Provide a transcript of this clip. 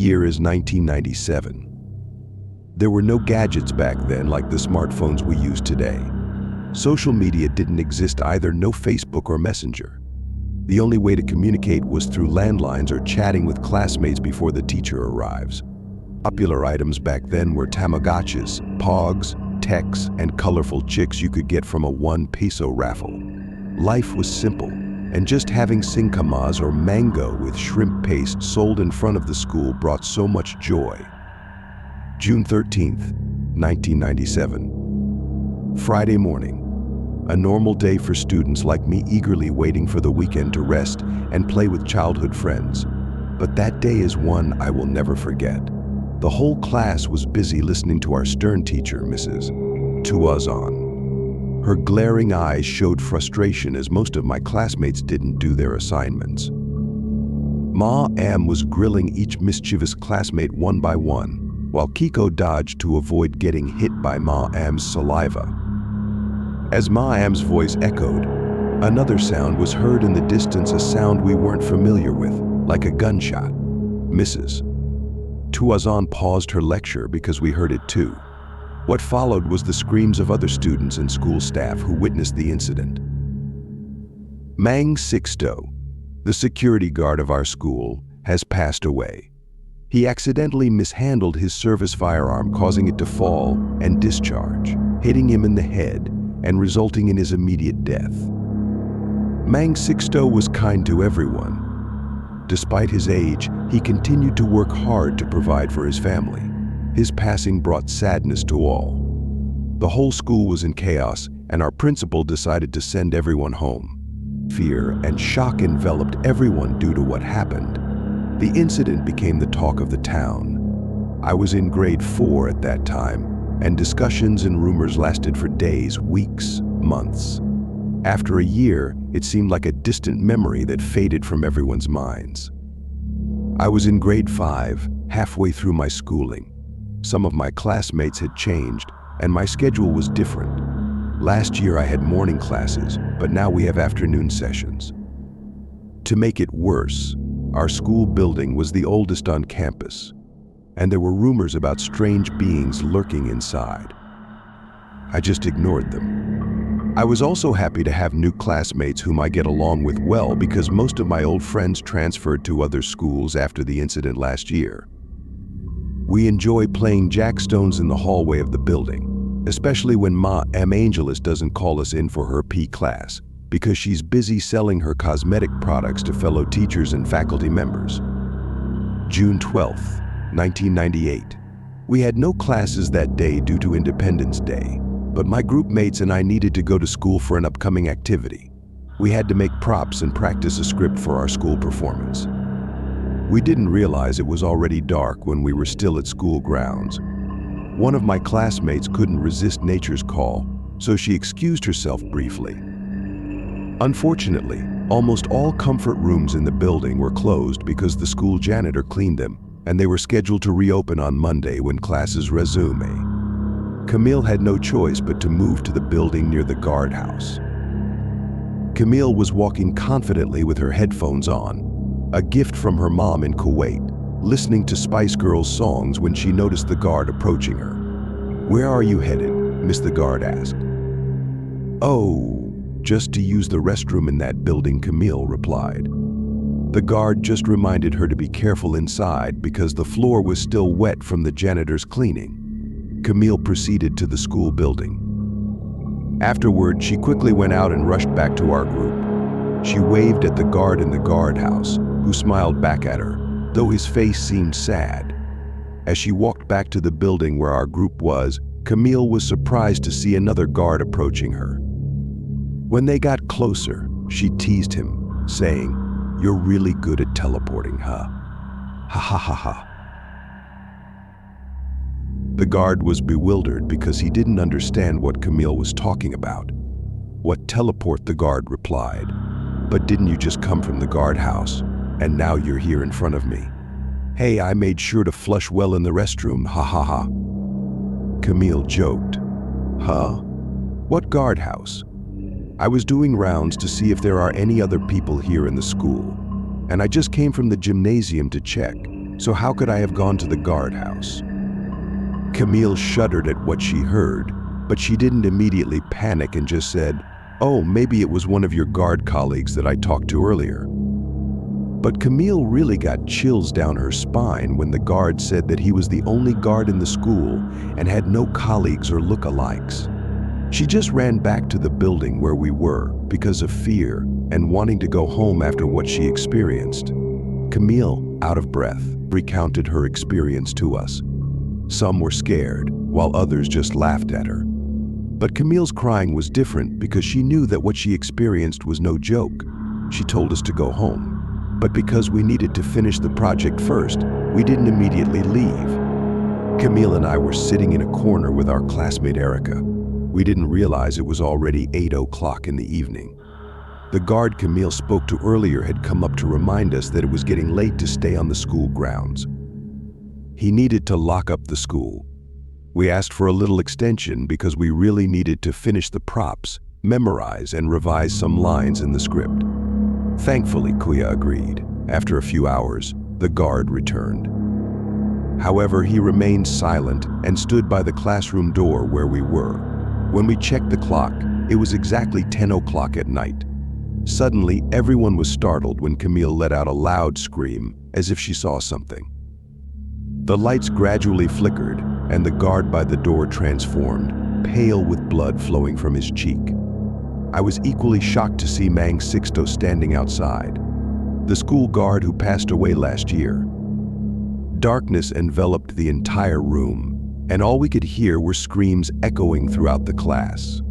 year is 1997. There were no gadgets back then like the smartphones we use today. Social media didn't exist either, no Facebook or Messenger. The only way to communicate was through landlines or chatting with classmates before the teacher arrives. Popular items back then were Tamagotchis, Pogs, texts, and colorful chicks you could get from a 1 peso raffle. Life was simple, and just having sincamas or mango with shrimp paste sold in front of the school brought so much joy. June 13th, 1997. Friday morning. A normal day for students like me, eagerly waiting for the weekend to rest and play with childhood friends. But that day is one I will never forget. The whole class was busy listening to our stern teacher, Mrs. Tuazon. Her glaring eyes showed frustration as most of my classmates didn't do their assignments. Ma Am was grilling each mischievous classmate one by one, while Kiko dodged to avoid getting hit by Ma Am's saliva. As Ma Am's voice echoed, another sound was heard in the distance, a sound we weren't familiar with, like a gunshot. Mrs. Tuazon paused her lecture because we heard it too. What followed was the screams of other students and school staff who witnessed the incident. Mang Sixto, the security guard of our school, has passed away. He accidentally mishandled his service firearm, causing it to fall and discharge, hitting him in the head and resulting in his immediate death. Mang Sixto was kind to everyone. Despite his age, he continued to work hard to provide for his family. His passing brought sadness to all. The whole school was in chaos, and our principal decided to send everyone home. Fear and shock enveloped everyone due to what happened. The incident became the talk of the town. I was in grade 4 at that time, and discussions and rumors lasted for days, weeks, months. After a year, it seemed like a distant memory that faded from everyone's minds. I was in grade 5, halfway through my schooling. Some of my classmates had changed, and my schedule was different. Last year I had morning classes, but now we have afternoon sessions. To make it worse, our school building was the oldest on campus, and there were rumors about strange beings lurking inside. I just ignored them. I was also happy to have new classmates whom I get along with well, because most of my old friends transferred to other schools after the incident last year. We enjoy playing jackstones in the hallway of the building, especially when Ma M Angelis doesn't call us in for her P class, because she's busy selling her cosmetic products to fellow teachers and faculty members. June 12th, 1998. We had no classes that day due to Independence Day, but my group mates and I needed to go to school for an upcoming activity. We had to make props and practice a script for our school performance. We didn't realize it was already dark when we were still at school grounds. One of my classmates couldn't resist nature's call, so she excused herself briefly. Unfortunately, almost all comfort rooms in the building were closed because the school janitor cleaned them, and they were scheduled to reopen on Monday when classes resume. Camille had no choice but to move to the building near the guardhouse. Camille was walking confidently with her headphones on, a gift from her mom in Kuwait, listening to Spice Girls songs when she noticed the guard approaching her. "Where are you headed?" Miss the guard asked. "Oh, just to use the restroom in that building," Camille replied. The guard just reminded her to be careful inside because the floor was still wet from the janitor's cleaning. Camille proceeded to the school building. Afterward, she quickly went out and rushed back to our group. She waved at the guard in the guardhouse, who smiled back at her, though his face seemed sad. As she walked back to the building where our group was, Camille was surprised to see another guard approaching her. When they got closer, she teased him, saying, "You're really good at teleporting, huh? Ha ha ha ha." The guard was bewildered because he didn't understand what Camille was talking about. "What teleport?" the guard replied. "But didn't you just come from the guardhouse, and now you're here in front of me? Hey, I made sure to flush well in the restroom, ha ha ha." Camille joked. "Huh? What guardhouse? I was doing rounds to see if there are any other people here in the school, and I just came from the gymnasium to check. So how could I have gone to the guardhouse? Camille shuddered at what she heard, but she didn't immediately panic and just said, "Oh, maybe it was one of your guard colleagues that I talked to earlier." But Camille really got chills down her spine when the guard said that he was the only guard in the school and had no colleagues or look-alikes. She just ran back to the building where we were because of fear and wanting to go home after what she experienced. Camille, out of breath, recounted her experience to us. Some were scared, while others just laughed at her. But Camille's crying was different because she knew that what she experienced was no joke. She told us to go home. But because we needed to finish the project first, we didn't immediately leave. Camille and I were sitting in a corner with our classmate Erica. We didn't realize it was already 8 o'clock in the evening. The guard Camille spoke to earlier had come up to remind us that it was getting late to stay on the school grounds. He needed to lock up the school. We asked for a little extension because we really needed to finish the props, memorize and revise some lines in the script. Thankfully, Kuya agreed. After a few hours, the guard returned. However, he remained silent and stood by the classroom door where we were. When we checked the clock, it was exactly 10 o'clock at night. Suddenly, everyone was startled when Camille let out a loud scream, as if she saw something. The lights gradually flickered, and the guard by the door transformed, pale with blood flowing from his cheek. I was equally shocked to see Mang Sixto standing outside, the school guard who passed away last year. Darkness enveloped the entire room, and all we could hear were screams echoing throughout the class.